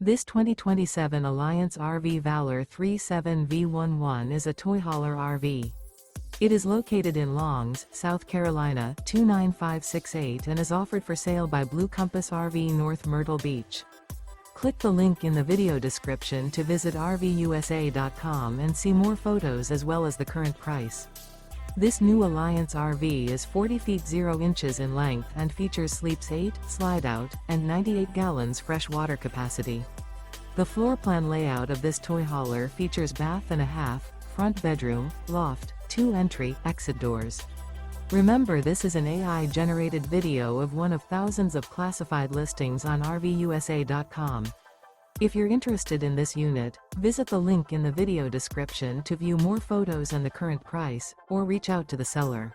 This 2027 Alliance RV Valor 37V11 is a toy hauler RV. It is located in Longs, South Carolina, 29568 and is offered for sale by Blue Compass RV North Myrtle Beach. Click the link in the video description to visit RVUSA.com and see more photos as well as the current price. This new Alliance RV is 40 feet 0 inches in length and features sleeps 8, slide-out, and 98 gallons fresh water capacity. The floor plan layout of this toy hauler features bath and a half, front bedroom, loft, 2 entry, exit doors. Remember, this is an AI-generated video of one of thousands of classified listings on RVUSA.com. If you're interested in this unit, visit the link in the video description to view more photos and the current price, or reach out to the seller.